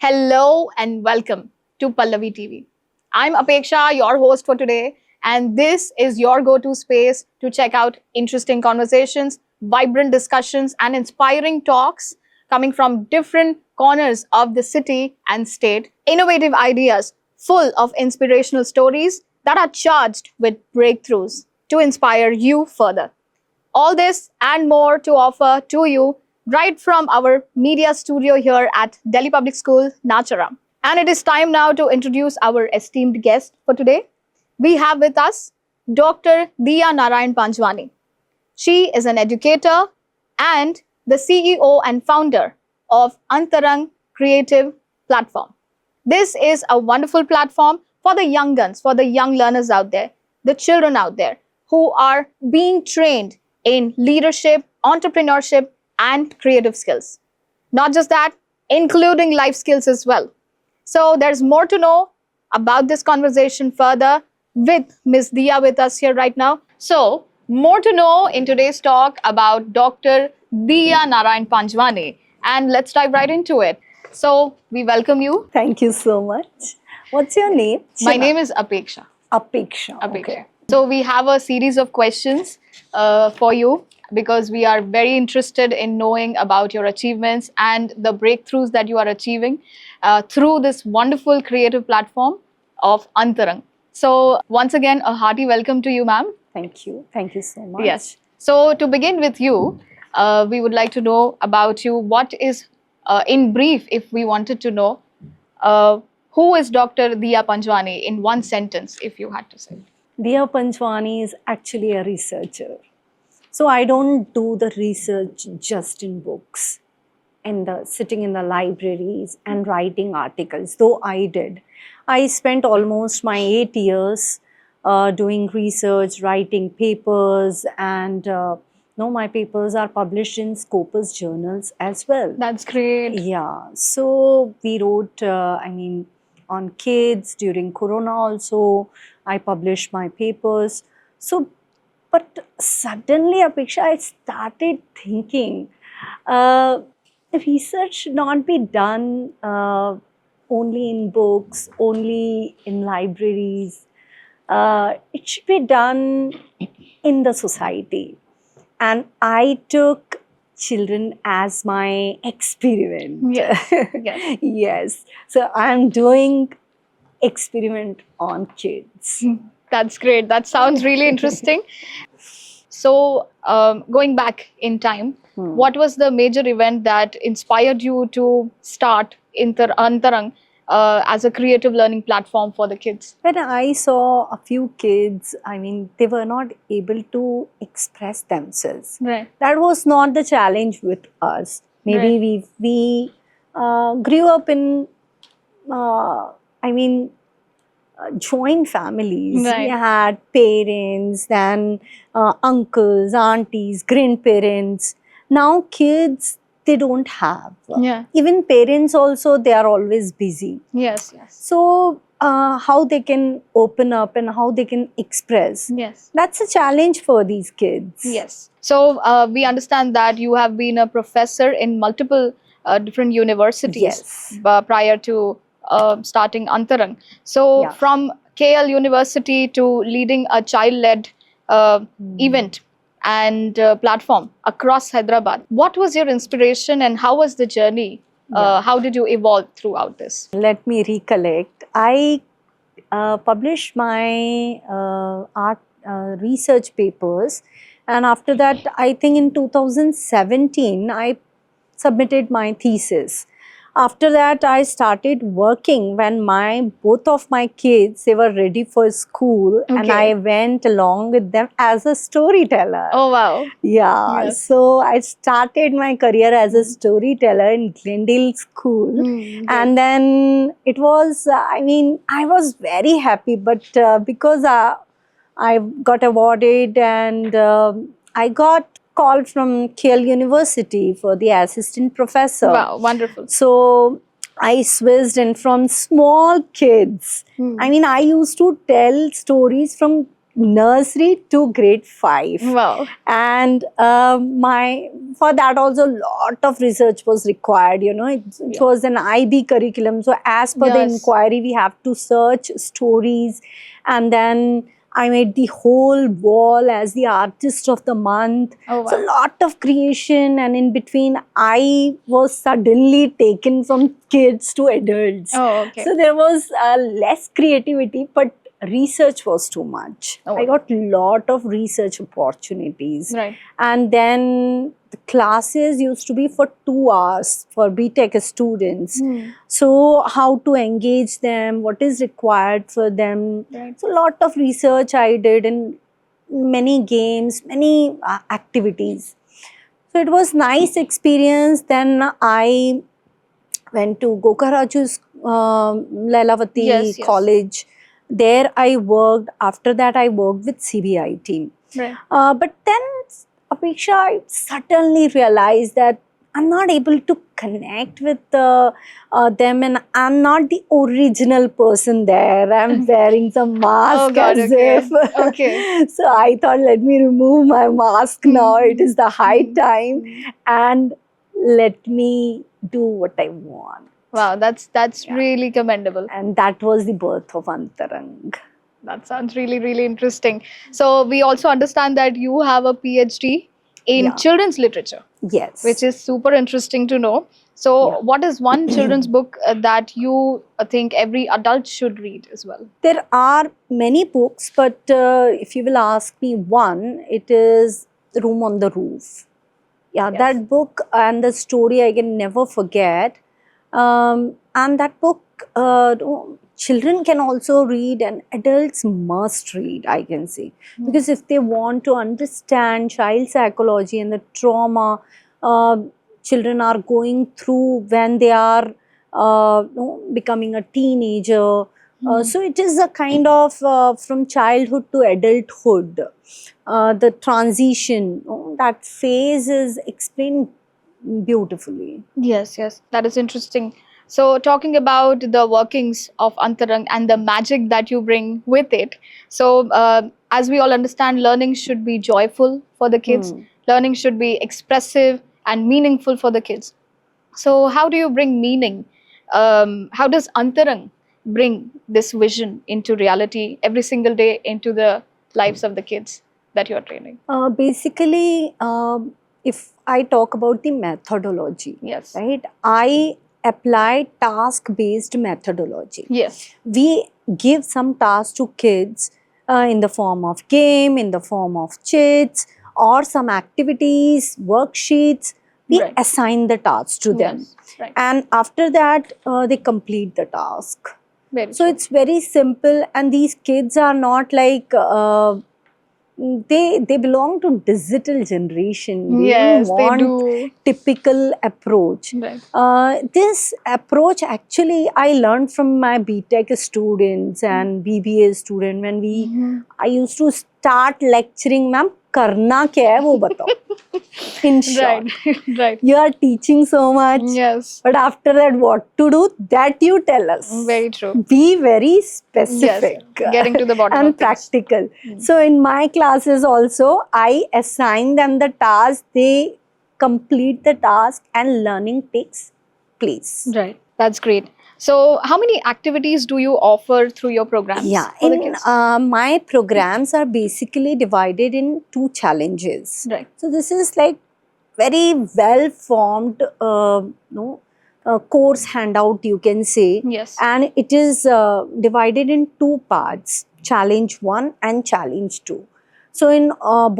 Hello and welcome to Pallavi TV. I'm Apeksha, your host for today, and this is your go-to space to check out interesting conversations, vibrant discussions, and inspiring talks coming from different corners of the city and state. Innovative ideas full of inspirational stories that are charged with breakthroughs to inspire you further. All this and more to offer to you right from our media studio here at Delhi Public School, Nacharam. And it is time now to introduce our esteemed guest for today. We have with us Dr. Diya Narayan Panjwani. She is an educator and the CEO and founder of Antarang Creative Platform. This is a wonderful platform for the young guns, for the young learners out there, the children out there who are being trained in leadership, entrepreneurship, and creative skills. Not just that, including life skills as well. So there's more to know about this conversation further with Ms. Diya with us here right now. So more to know in today's talk about Dr. Diya Narayan Panjwani. And let's dive right into it. So we welcome you. Thank you so much. What's your name? My name is Apeksha. Apeksha. Apeksha. Okay. So we have a series of questions for you because we are very interested in knowing about your achievements and the breakthroughs that you are achieving through this wonderful creative platform of Antarang. So once again, a hearty welcome to you, ma'am. Thank you. Thank you so much. Yes. So to begin with you, we would like to know about you. What is, in brief, if we wanted to know, who is Dr. Diya Panjwani in one sentence, if you had to say? Diya Panjwani is actually a researcher. So I don't do the research just in books and sitting in the libraries and writing articles, though I did. I spent almost my 8 years doing research, writing papers, and my papers are published in Scopus journals as well. That's great. Yeah, so we wrote, on kids during Corona also. I published my papers. So, but suddenly, Apeksha, I started thinking, research should not be done only in books, only in libraries. It should be done in the society. And I took children as my experiment. Yes. Yes. Yes. So I'm doing experiment on kids. That's great. That sounds really interesting. So, going back in time, what was the major event that inspired you to start Antarang as a creative learning platform for the kids? When I saw a few kids, they were not able to express themselves. Right. That was not the challenge with us. Maybe we grew up in, joint families. Right. We had parents, then uncles, aunties, grandparents. Now kids, they don't have. Yeah. Even parents also, they are always busy. Yes. Yes. So how they can open up and how they can express. Yes. That's a challenge for these kids. Yes. So we understand that you have been a professor in multiple different universities Yes. prior to starting Antarang. So Yeah. from KL University to leading a child-led event and platform across Hyderabad. What was your inspiration and how was the journey? How did you evolve throughout this? Let me recollect. I published my art research papers, and after that, I think in 2017, I submitted my thesis. After that, I started working when both of my kids, they were ready for school, and Okay. I went along with them as a storyteller. Oh, wow. Yeah, Yes. so I started my career as a storyteller in Glendale School. And then it was, I was very happy, but because I got awarded and I got called from KL University for the assistant professor. Wow, wonderful. So I switched in from small kids. I used to tell stories from nursery to grade 5. Wow. And for that also lot of research was required. It was an IB curriculum, so as per the Yes. inquiry we have to search stories, and then I made the whole wall as the artist of the month. Oh, So wow. lot of creation, and in between I was suddenly taken from kids to adults. Oh, okay. So there was less creativity, but research was too much. Oh. I got lot of research opportunities. Right. And then the classes used to be for 2 hours for BTech students. So how to engage them, what is required for them. Right. So lot of research I did, in many games, many activities. So it was nice experience. Then I went to Gokaraju's Lailavati Yes, yes. college. There I worked. After that I worked with CBI team. Right. But then, Apeksha, I suddenly realized that I'm not able to connect with them, and I'm not the original person there. I'm wearing some mask Oh, God, as okay. if. Okay. So I thought, let me remove my mask now. It is the high Mhm. time, and let me do what I want. Wow, that's Yeah. really commendable. And that was the birth of Antarang. That sounds really, really interesting. So we also understand that you have a PhD in Yeah. children's literature, Yes. which is super interesting to know. So Yeah. what is one children's book that you think every adult should read as well? There are many books, but if you will ask me one, it is Room on the Roof. Yeah, Yes. that book and the story I can never forget. And that book, children can also read and adults must read, I can say. Because if they want to understand child psychology and the trauma children are going through when they are becoming a teenager. So it is a kind of from childhood to adulthood. The transition, that phase is explained beautifully. Yes, yes, that is interesting. So, talking about the workings of Antarang and the magic that you bring with it. So, as we all understand, learning should be joyful for the kids, learning should be expressive and meaningful for the kids. So, how do you bring meaning? How does Antarang bring this vision into reality every single day into the lives of the kids that you are training? Basically, if I talk about the methodology, Yes. right, I apply task-based methodology. Yes. We give some tasks to kids in the form of game, in the form of chits, or some activities, worksheets. We Right. assign the tasks to them. Yes. Right. And after that, they complete the task. Very So true. it's very simple, and these kids are not like they belong to digital generation. They Yes, don't they want do. typical approach. Right. This approach actually I learned from my BTech students and BBA student when I used to start lecturing, ma'am, karna kya hai wo batao. In short, Right. Right. you are teaching so much, Yes. but after that, what to do? That you tell us. Very true. Be very specific. Yes. Getting to the bottom and of things. practical. So in my classes also, I assign them the task. They complete the task, and learning takes place. Right. That's great. So, how many activities do you offer through your programs? Yeah, for the in kids? my programs are basically divided in 2 challenges. Right. So this is like very well formed course handout, you can say. Yes. And it is divided in 2 parts, challenge 1 and challenge 2. So in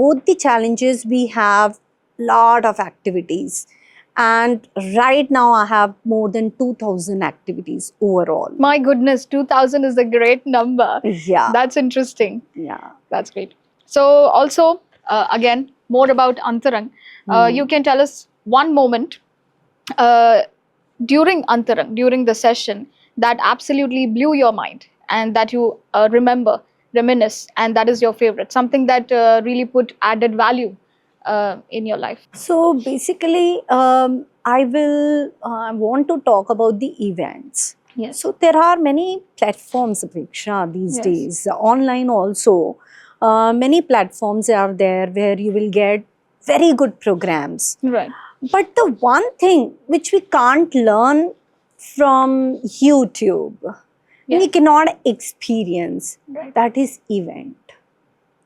both the challenges we have lot of activities, and right now I have more than 2000 activities overall. My goodness, 2000 is a great number. Yeah. That's interesting. Yeah. That's great. So, also, again, more about Antarang. You can tell us one moment during Antarang, during the session, that absolutely blew your mind and that you remember, reminisce, and that is your favorite. Something that really put added value in your life. So basically, I want to talk about the events. Yes. So there are many platforms, Apeksha, these Yes. days, online also. Many platforms are there where you will get very good programs. Right. But the one thing which we can't learn from YouTube, Yeah. we cannot experience, Right. that is event.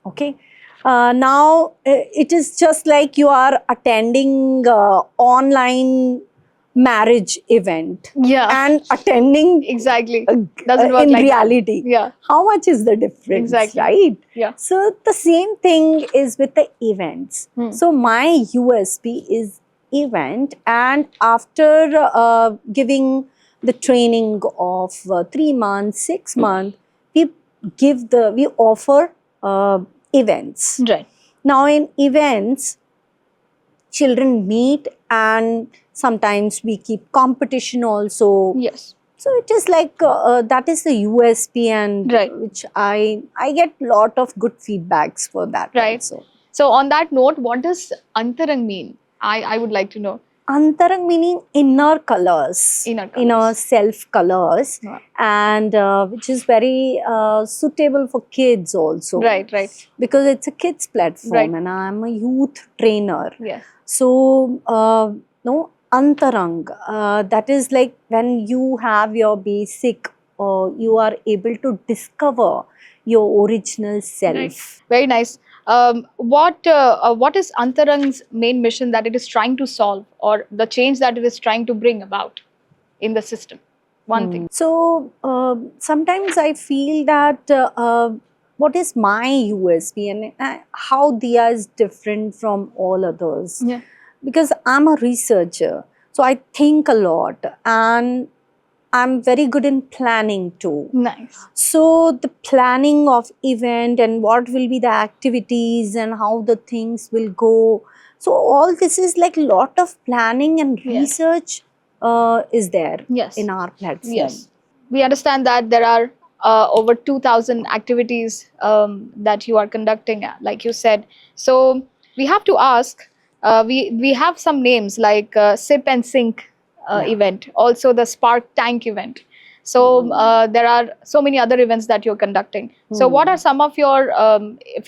Okay. Now it is just like you are attending online marriage event Yeah. and attending Exactly. Doesn't work in like that. reality. Yeah. How much is the difference, Exactly. right? Yeah. So the same thing is with the events. Hmm. So my USP is event, and after giving the training of 3 months, 6 months, we offer events. Right. Now in events, children meet, and sometimes we keep competition also. Yes. So it is like that is the USP, and Right. which I get lot of good feedbacks for that Right. also. So on that note, what does Antarang mean? I would like to know. Antarang meaning inner colors, Inner colours. self colors, Wow. and which is very suitable for kids also. Right. Right. Because it's a kids platform, Right. and I'm a youth trainer. Yes. So, no, Antarang, that is like when you have your basic, you are able to discover your original self. Right. Very nice. What is Antarang's main mission that it is trying to solve, or the change that it is trying to bring about in the system? One thing. So, sometimes I feel that what is my USP, and how Diya is different from all others. Yeah. Because I'm a researcher, so I think a lot, and I'm very good in planning too. Nice. So the planning of event and what will be the activities and how the things will go. So all this is like lot of planning and Yes. research is there Yes. in our platform. Yes. We understand that there are over 2,000 activities that you are conducting, like you said. So we have to ask, we have some names like Sip and Sink Yeah. event, also the Spark Tank event. So there are so many other events that you're conducting. So what are some of your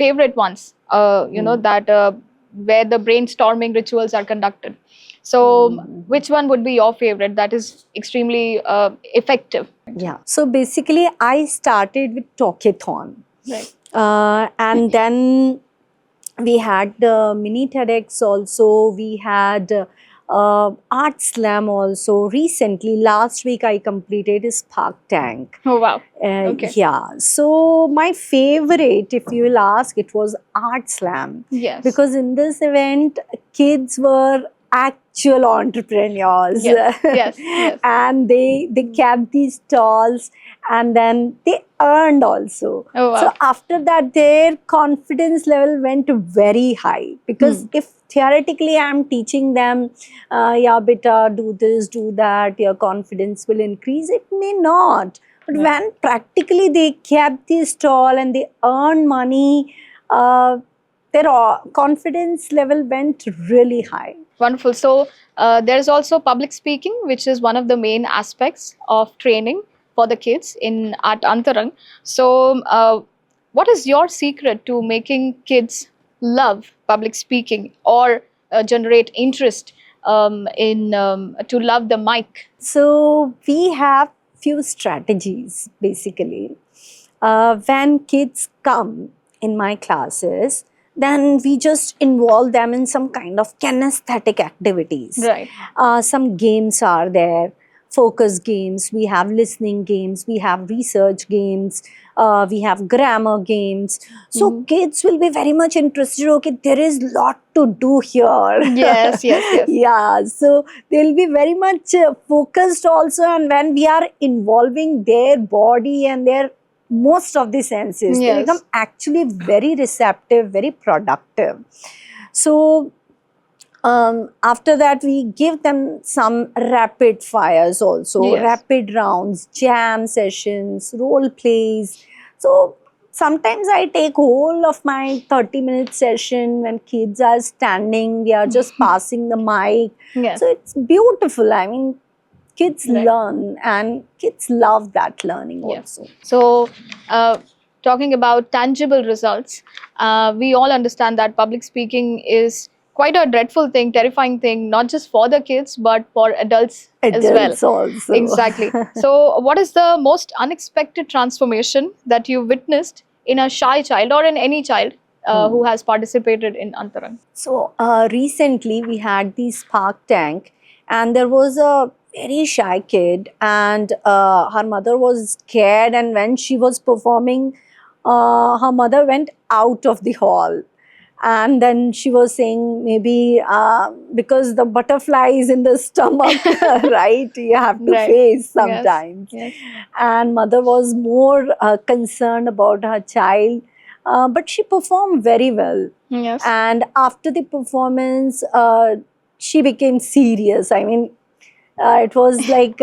favorite ones, that where the brainstorming rituals are conducted? So which one would be your favorite that is extremely effective? Yeah. So basically, I started with Talkathon. Right. And then we had the mini TEDx also. We had Art Slam also. Recently, last week, I completed Spark Tank. Oh wow. Okay. Yeah. So my favorite, if you will ask, it was Art Slam. Yes. Because in this event, kids were actual entrepreneurs. Yes. Yes. Yes. And they kept these stalls, and then they earned also. Oh wow. So after that, their confidence level went very high, because if theoretically I'm teaching them, yeah, beta, do this, do that, your confidence will increase, it may not. But Right. when practically they kept the stall and they earn money, their confidence level went really high. Wonderful. So there is also public speaking, which is one of the main aspects of training for the kids at Antarang. So what is your secret to making kids love public speaking, or generate interest to love the mic? So we have few strategies basically. When kids come in my classes, then we just involve them in some kind of kinesthetic activities. Right. Some games are there, focus games, we have listening games, we have research games, we have grammar games. So kids will be very much interested, okay, there is lot to do here. Yes, yes, yes. Yeah, so they'll be very much focused also, and when we are involving their body and their most of the senses, they Yes. become actually very receptive, very productive. So after that, we give them some rapid fires also, Yes. rapid rounds, jam sessions, role plays. So sometimes I take whole of my 30-minute session when kids are standing, we are just passing the mic. Yes. So it's beautiful. I mean, kids Right. learn, and kids love that learning Yeah. also. So talking about tangible results, we all understand that public speaking is quite a dreadful thing, terrifying thing, not just for the kids, but for adults as well. Adults also. Exactly. So, what is the most unexpected transformation that you witnessed in a shy child or in any child who has participated in Antarang? So recently we had the Spark Tank, and there was a very shy kid, and her mother was scared. And when she was performing, her mother went out of the hall. And then she was saying, maybe because the butterfly is in the stomach, right? You have to Right. face Yes. sometimes. Yes. And mother was more concerned about her child, but she performed very well. Yes. And after the performance, she became serious. I mean, it was like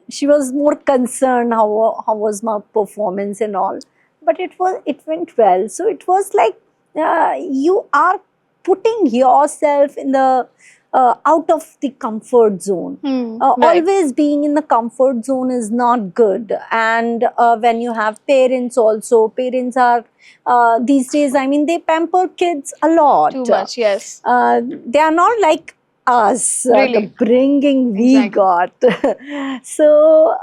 she was more concerned how was my performance and all. But it went well. So it was like you are putting yourself in the out of the comfort zone. Right. Always being in the comfort zone is not good. And when you have parents also, parents are these days, I mean, they pamper kids a lot. Too much. Yes. They are not like us, the Really. bringing we Exactly. got. So,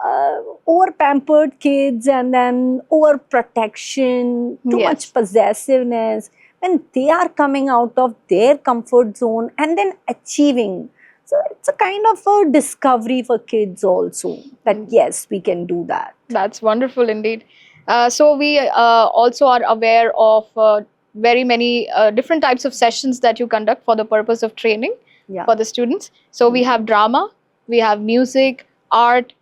over pampered kids, and then over protection, too Yes. much possessiveness. When they are coming out of their comfort zone and then achieving. So, it's a kind of a discovery for kids also that yes, we can do that. That's wonderful indeed. So we also are aware of very many different types of sessions that you conduct for the purpose of training Yeah. for the students. So we have drama, we have music, art,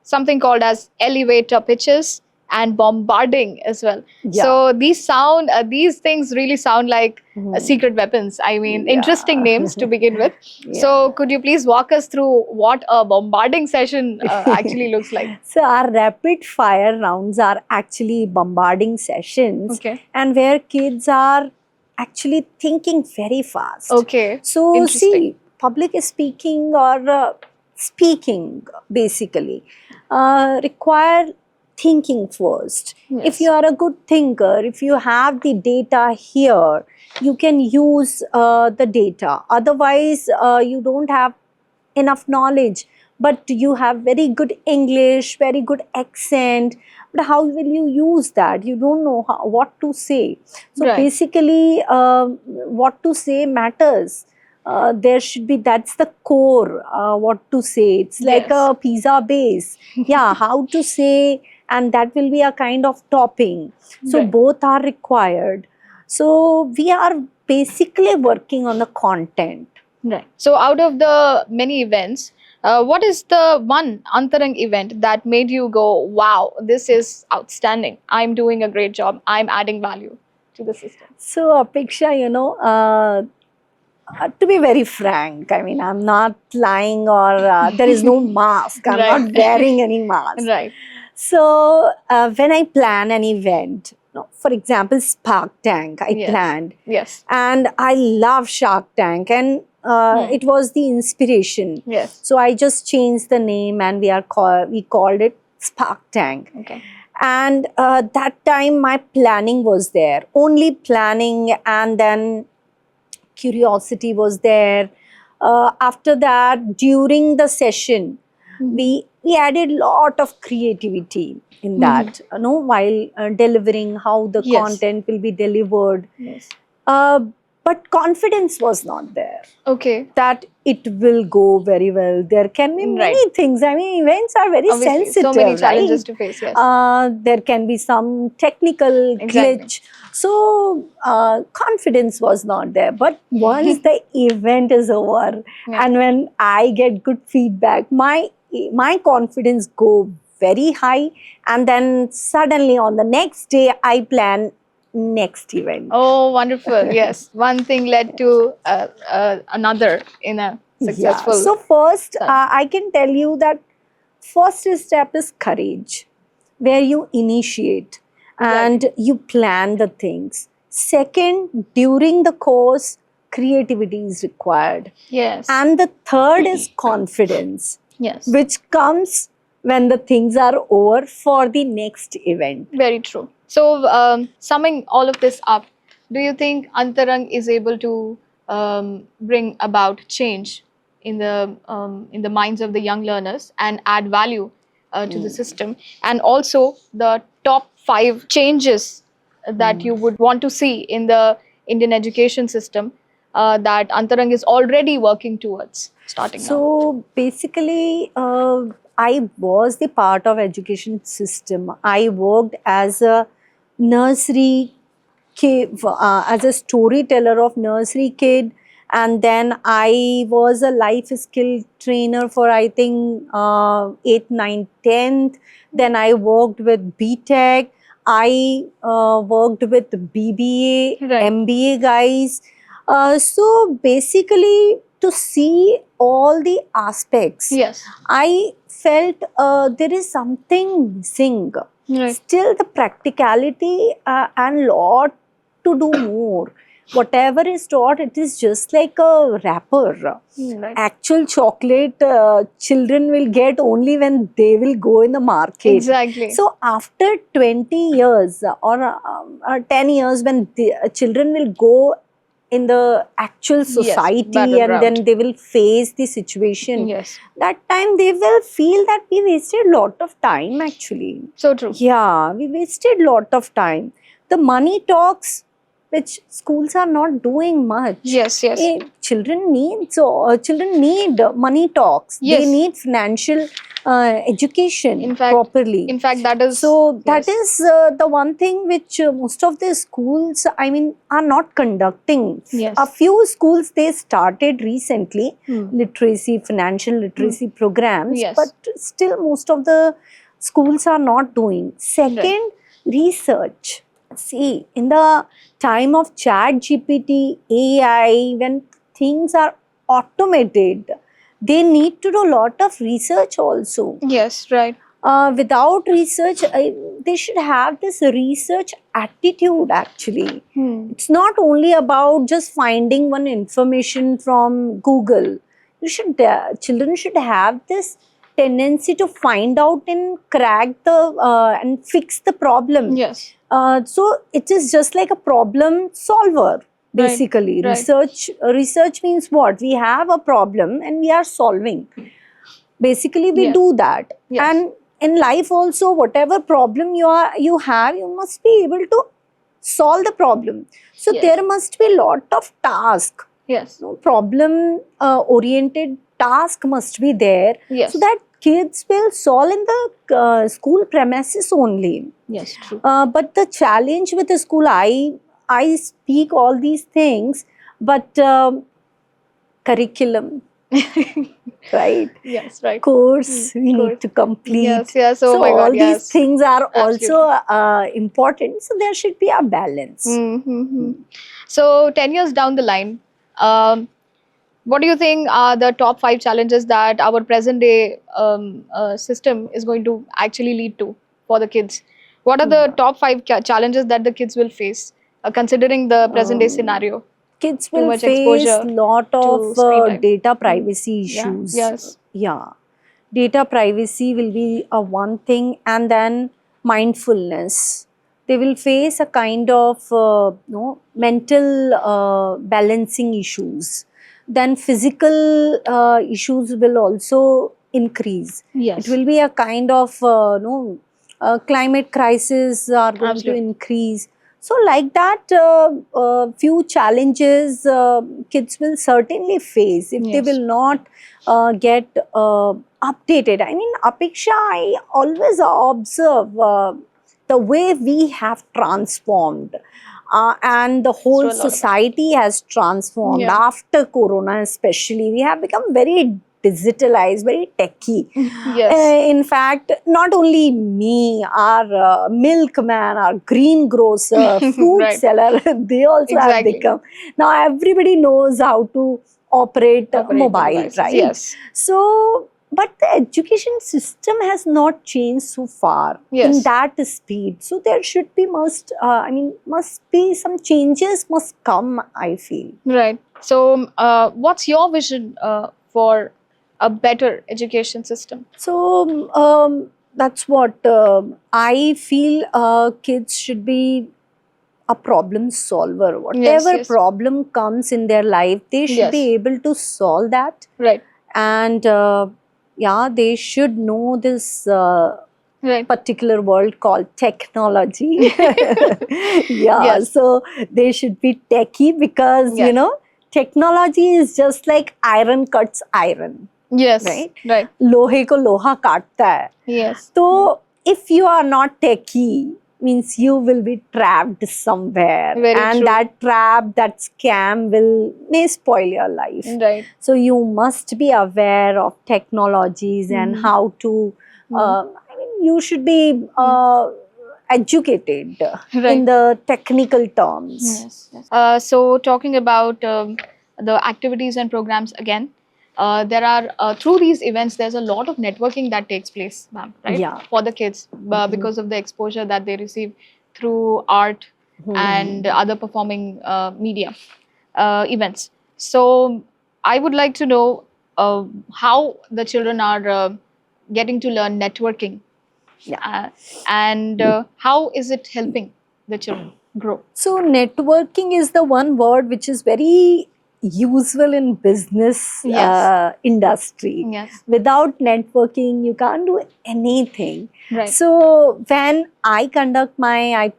something called as elevator pitches, and bombarding as well. Yeah. So these things really sound like secret weapons. I mean, Yeah. interesting names to begin with. Yeah. So could you please walk us through what a bombarding session actually looks like? So our rapid fire rounds are actually bombarding sessions, Okay. and where kids are actually thinking very fast. Okay. So Interesting. see, public speaking or speaking basically require thinking first. Yes. If you are a good thinker, if you have the data here, you can use the data. Otherwise, you don't have enough knowledge, but you have very good English, very good accent. But how will you use that? You don't know what to say. So Right. basically, what to say matters. There should be, that's the core, what to say. It's like Yes. a pizza base. Yeah, how to say, and that will be a kind of topping. So Right. both are required. So we are basically working on the content. Right. So out of the many events, what is the one Antarang event that made you go, wow, this is outstanding. I'm doing a great job. I'm adding value to the system. So, Apeksha, to be very frank, I mean, I'm not lying, or there is no mask. I'm Right. not wearing any mask. Right. So, when I plan an event, for example, Spark Tank, I Yes. planned, Yes. and I love Shark Tank, and it was the inspiration. Yes. So, I just changed the name, and we called it Spark Tank. Okay. And that time my planning was there, only planning, and then curiosity was there. After that, during the session, we added lot of creativity in that, while delivering how the Yes. content will be delivered. Yes. But confidence was not there Okay. that it will go very well. There can be many Right. things. I mean, events are very Obviously, sensitive. so many challenges right? to face. Yes. There can be some technical Exactly. glitch. So confidence was not there. But once the event is over, Yeah. and when I get good feedback, my confidence go very high. And then suddenly on the next day, I plan next event. Oh, wonderful. Yes. One thing led to another in a successful. Yeah. So first, son. I can tell you that first step is courage, where you initiate and you plan the things. Second, during the course, creativity is required. Yes. And the third is confidence, Yes. which comes when the things are over for the next event. Very true. So, summing all of this up, do you think Antarang is able to bring about change in the minds of the young learners and add value to the system? And also, the top 5 changes that you would want to see in the Indian education system that Antarang is already working towards starting now. So basically, I was the part of education system. I worked as a nursery kid, as a storyteller of nursery kid, and then I was a life skill trainer for I think 8th, 9th, 10th. Then I worked with BTech. I worked with BBA, Right. MBA guys. So basically, to see all the aspects, Yes. I felt there is something missing. Right. Still, the practicality and lot to do more. Whatever is taught, it is just like a wrapper. Right. Actual chocolate children will get only when they will go in the market. Exactly. So after 20 years or 10 years, when the children will go in the actual society and battleground. then they will face the situation, Yes. that time they will feel that we wasted lot of time actually. So true. Yeah, we wasted lot of time. The money talks, which schools are not doing much. Yes, yes. Children need money talks. Yes. They need financial education In fact- properly. In fact, that is So that yes. is the one thing which most of the schools, I mean, are not conducting. Yes. A few schools they started recently Hmm. literacy, financial literacy programs, Yes. but still most of the schools are not doing. Second, research. See, in the time of Chat GPT, AI, when things are automated, they need to do a lot of research also. Yes, right. Without research, they should have this research attitude actually. It's not only about just finding one information from Google. Children should have this tendency to find out and crack the and fix the problem. Yes. So it is just like a problem solver. Basically, right. research means what? We have a problem and we are solving. Basically, we Yes. do that. Yes. And in life also, whatever problem you have, you must be able to solve the problem. So Yes. there must be a lot of task. Yes. Problem oriented task must be there, Yes. so that kids will solve in the school premises only. Yes, true. But the challenge with the school, I speak all these things, but curriculum, right? Yes, right. Course we course. need to complete. Yes, yes. Oh So my God, all yes. these things are Absolutely. also important. So there should be a balance. Mm-hmm. So, 10 years down the line, what do you think are the top 5 challenges that our present day system is going to actually lead to for the kids? What are the top 5 challenges that the kids will face, considering the present day scenario? Kids Too will much face exposure lot to of screen time. data privacy Yeah, issues. yes. Yeah. Data privacy will be a one thing, and then mindfulness. They will face a kind of mental balancing issues. Then physical issues will also increase. Yes. It will be a kind of climate crisis are going Absolutely. to increase. So like that, few challenges kids will certainly face if they Yes. will not get updated. I mean, Apeksha, I always observe the way we have transformed. And the whole Through a lot of society has transformed Yeah. after Corona, especially. We have become very digitalized, very techy. Yes. In fact, not only me, our milkman, our greengrocer, fruit Right. seller, they also have Exactly. become. Now everybody knows how to operate Operate the mobile, devices. right? Yes. So, but the education system has not changed so far Yes. in that speed. So there should be must be some changes must come, I feel. Right. So, what's your vision for a better education system? So that's what I feel. Kids should be a problem solver. Whatever yes. problem comes in their life, they should be Yes. able to solve that. Right. And yeah, they should know this Right. particular world called technology. Yeah, Yes. so they should be techie because, Yes. technology is just like iron cuts iron, Yes. right? Right. लोहे को लोहा काटता है. Yes. So if you are not techie, means you will be trapped somewhere, Very and true. that trap, that scam may spoil your life. Right. So you must be aware of technologies and how to. I mean, you should be educated in the technical terms. Yes. Yes. So talking about the activities and programs again, there are through these events there's a lot of networking that takes place, ma'am, right? Yeah. For the kids because of the exposure that they receive through art and other performing media events. So I would like to know how the children are getting to learn networking. Yeah. And how is it helping the children grow? So networking is the one word which is very usual in business Yes. industry. Yes. Without networking, you can't do anything. Right. So when I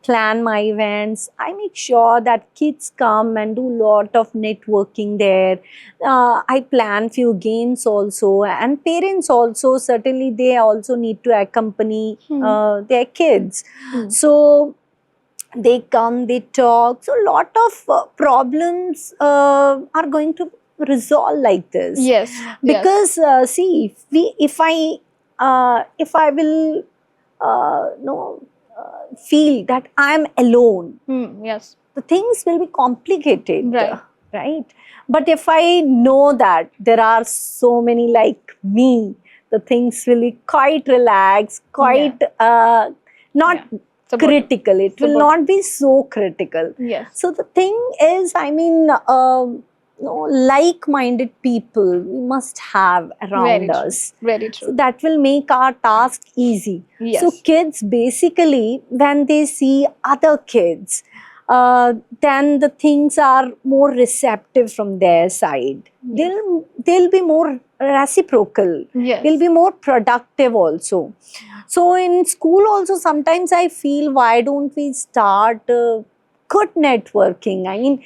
plan my events, I make sure that kids come and do lot of networking there. I plan few games also, and parents also, certainly they also need to accompany their kids. So they come, they talk. So a lot of problems are going to resolve like this. Yes. Because see, if I will feel that I'm alone, Yes. the things will be complicated, Right. right? But if I know that there are so many like me, the things will be quite relaxed, quite not Supportive. critical. It will Supportive. not be so critical. Yes. So the thing is, I mean, like-minded people we must have around Very true. us. Very So true. that will make our task easy. Yes. So kids basically, when they see other kids, then the things are more receptive from their side. They'll be more reciprocal. Yes. They'll be more productive also. So in school also sometimes I feel, why don't we start good networking? I mean,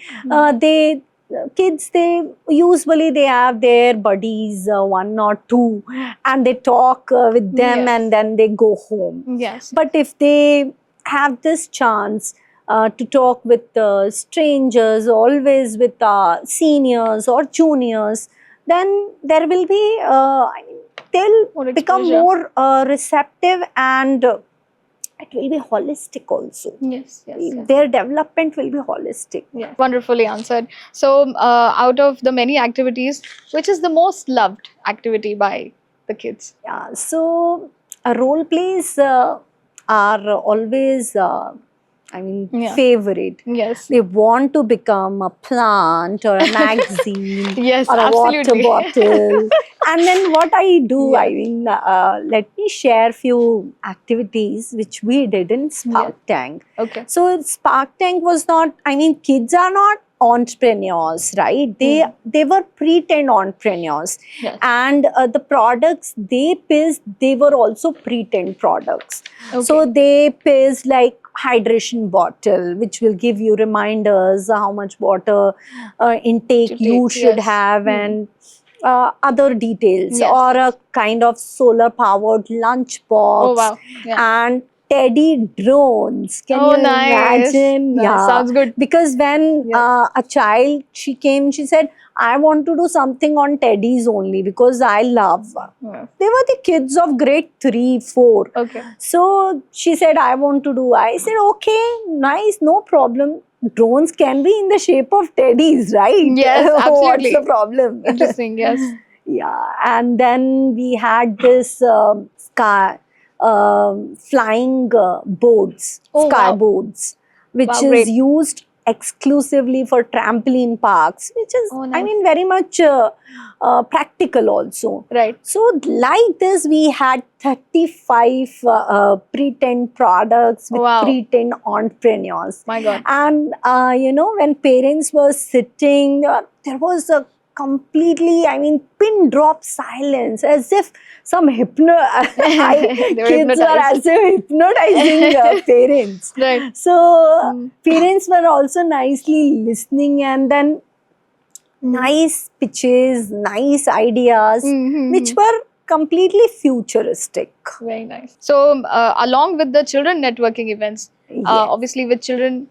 kids, they usually they have their buddies, one or two, and they talk with them, Yes. and then they go home. Yes. But if they have this chance to talk with strangers, always with seniors or juniors, then there will be, they'll More become exposure. more receptive, and it will be holistic also. Yes. Yes. Their development will be holistic. Yes. Wonderfully answered. So, out of the many activities, which is the most loved activity by the kids? Yeah, so role plays are always, Yeah. favorite. Yes. They want to become a plant or a magazine Yes. or a Absolutely. water bottle. And then what I do, Yes. let me share few activities which we did in Spark Tank. Okay. So Spark Tank was not, kids are not entrepreneurs, right? They were pretend entrepreneurs. Yes. And the products they pitched, they were also pretend products. Okay. So they pitched like hydration bottle, which will give you reminders how much water intake To you take, should yes. have, and other details, Yes, or yes. a kind of solar powered lunch box. Oh, wow. Yeah. And teddy drones. Can Oh, you nice. imagine? Nice. Sounds good. Because when Yes. a child, she came, she said, I want to do something on teddies only because I love. Yeah. They were the kids of grade 3, 4. Okay. So she said, I want to do. I said, okay, nice, no problem. Drones can be in the shape of teddies, right? Yes, What's absolutely. the problem? Interesting. Yes. Yeah, and then we had this flying boards, Oh, sky wow. boards, which Wow, is great. used exclusively for trampoline parks, which is, Oh, I nice. mean, very much practical also. Right. So, like this, we had 35 pretend products with Wow. pretend entrepreneurs. My God. And, when parents were sitting, there was a completely, I mean, pin drop silence, as if some They were kids were hypnotized. as if hypnotizing parents. Right. So, Mm. parents were also nicely listening, and then nice pitches, nice ideas, Mhm. which were completely futuristic. Very nice. So, along with the children networking events, Yes. obviously with children,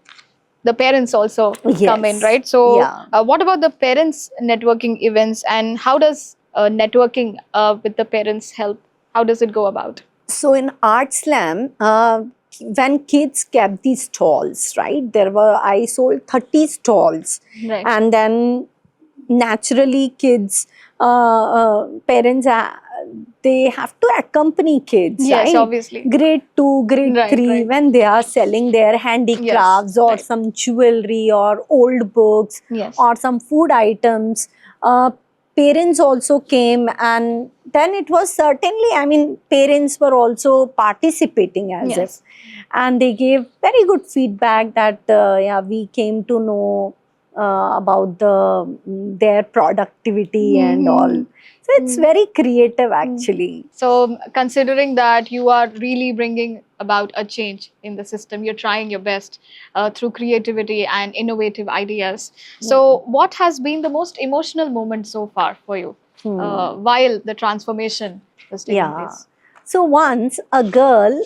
the parents also come in, Yes. right? So, Yeah. what about the parents networking events, and how does networking with the parents help? How does it go about? So in Art Slam, when kids kept these stalls, right? I sold 30 stalls, Right. and then naturally kids, parents, they have to accompany kids, Yes, right? obviously. Grade 2, grade Right, 3, right. when they are selling their handicrafts or right. some jewelry or old books Yes. or some food items, parents also came, and then it was certainly, I mean, parents were also participating as Yes. if, and they gave very good feedback that yeah, we came to know about their productivity and all. Mhm. So it's very creative actually. So, considering that you are really bringing about a change in the system, you're trying your best through creativity and innovative ideas. So, what has been the most emotional moment so far for you while the transformation was taking Yeah. place? So once a girl,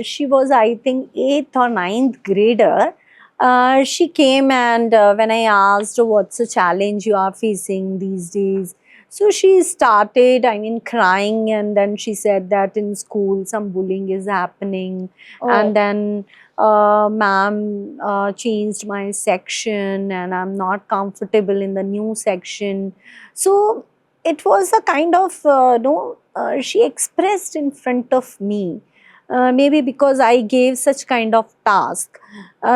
she was, I think, 8th or 9th grader. She came, and when I asked what's the challenge you are facing these days, so she started, I mean, crying, and then she said that in school some bullying is happening, Oh. and then ma'am changed my section, and I'm not comfortable in the new section. So it was a kind of she expressed in front of me, maybe because I gave such kind of task.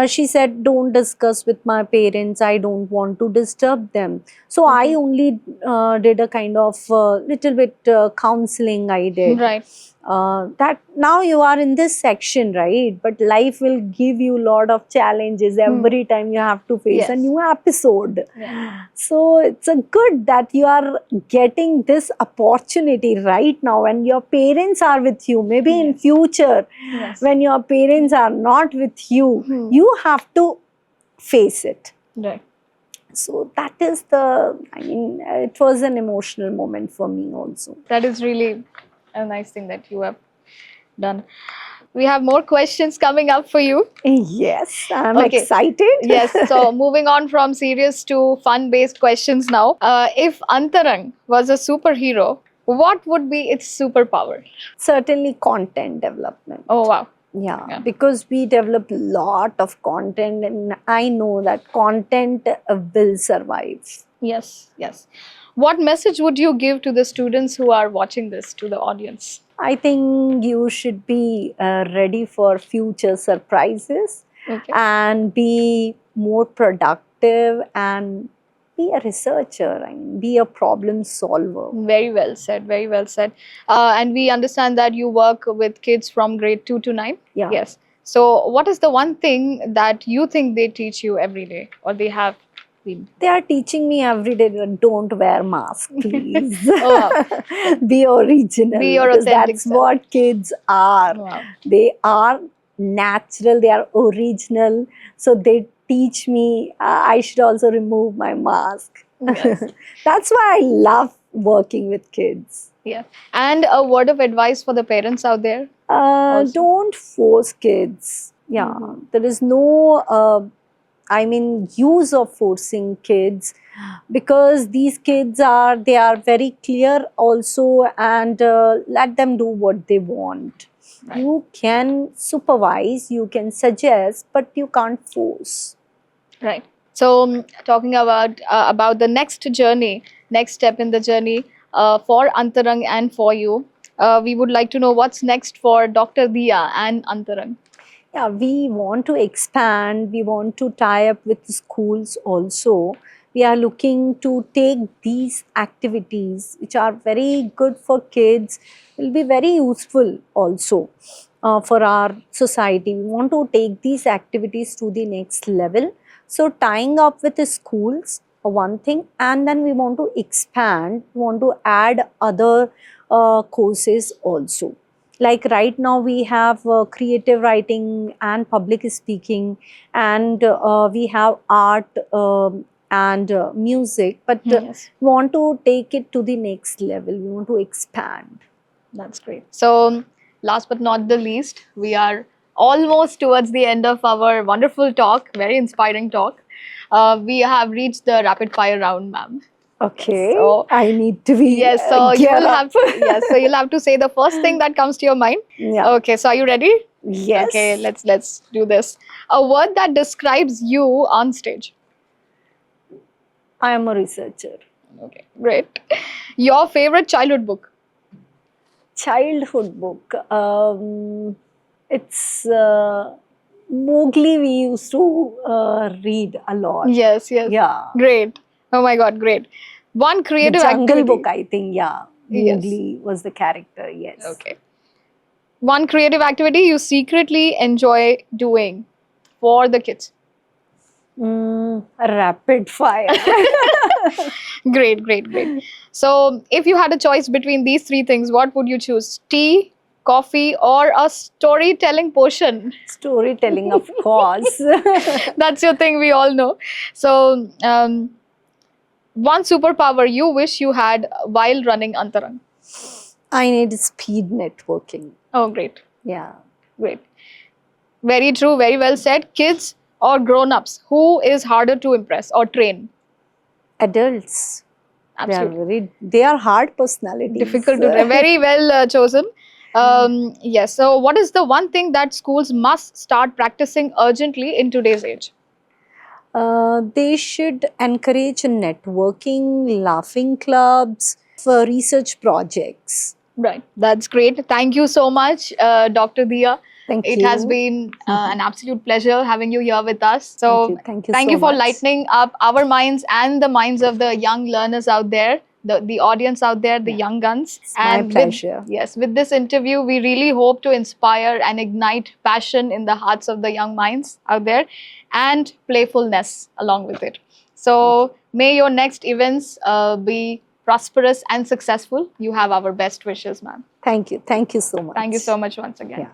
She said, don't discuss with my parents, I don't want to disturb them. So I Okay. only did a kind of little bit counseling I did. Right. That now you are in this section, right? But life will give you a lot of challenges every time you have to face a Yes. new episode. Yeah. So it's a good that you are getting this opportunity right now, when your parents are with you. Maybe in Yes. future, Yes. when your parents are not with you, you have to face it. Right. So that is the, I mean, it was an emotional moment for me also. That is really a nice thing that you have done. We have more questions coming up for you. Yes, I'm Okay. excited. Yes. So moving on from serious to fun-based questions now. If Antarang was a superhero, what would be its superpower? Certainly content development. Oh wow. Yeah, because we develop a lot of content, and I know that content will survive. Yes. Yes. What message would you give to the students who are watching this, to the audience? I think you should be ready for future surprises, Okay. and be more productive, and be a researcher, I mean, be a problem solver. Very well said. Very well said. And we understand that you work with kids from grade 2 to 9. Yeah. Yes. So, what is the one thing that you think they teach you every day, or they have been? They are teaching me every day that don't wear mask, please. Oh, Be original. Be your because authentic that's self. what kids are. Wow. They are natural, they are original. So they teach me I should also remove my mask. Yes. That's why I love working with kids. Yeah. And a word of advice for the parents out there? Also. Don't force kids. Yeah, there is no use of forcing kids, because these kids they are very clear also, and let them do what they want. Right. You can supervise, you can suggest, but you can't force. Right. So, talking about the next journey, next step in the journey for Antarang and for you, we would like to know what's next for Dr. Diya and Antarang. Yeah, we want to expand, we want to tie up with schools also. We are looking to take these activities, which are very good for kids, will be very useful also for our society. We want to take these activities to the next level. So, tying up with the schools, one thing, and then we want to expand, we want to add other courses also. Like right now we have creative writing and public speaking, and we have art and music, but Yes, we want to take it to the next level, we want to expand. that's great. So, last but not the least, we are almost towards the end of our wonderful talk, very inspiring talk. We have reached the rapid fire round, ma'am. Okay, So, I need to be yes, so you gear will up. have yes, so you'll have to say the first thing that comes to your mind. Yeah. Okay, so are you ready? Okay, Yes. let's do this. A word that describes you on stage. I am a researcher. Okay, great. Your favorite childhood book. Childhood book. It's Mowgli. We used to read a lot. Yes, yes. Yeah. Great. Oh my God, great. One The creative Jungle activity. Book, I think. Yeah. Yes. Mowgli was the character. Yes. Okay. One creative activity you secretly enjoy doing for the kids. Rapid fire. Great, great, great. So, if you had a choice between these three things, what would you choose? Tea, coffee, or a storytelling potion? Storytelling, of course. That's your thing, we all know. So, one superpower you wish you had while running Antarang. I need speed networking. Oh, great, Yeah. great. Very true, very well said. Kids or grown ups, who is harder to impress or train? Adults. Absolutely. They are hard personalities. Difficult to train. Very well chosen. Yes. So, what is the one thing that schools must start practicing urgently in today's age? They should encourage networking, laughing clubs, for research projects. Right. That's great. Thank you so much, Dr. Dia. Thank It you. has been an absolute pleasure having you here with us. Thank So, you. Thank you thank so you for much. lightening up our minds and the minds of the young learners out there, the audience out there, the Yeah. young guns. It's my pleasure. Yes, with this interview, we really hope to inspire and ignite passion in the hearts of the young minds out there and playfulness along with it. So, may your next events be prosperous and successful. You have our best wishes, ma'am. Thank you. Thank you so much. Thank you so much once again. Yeah.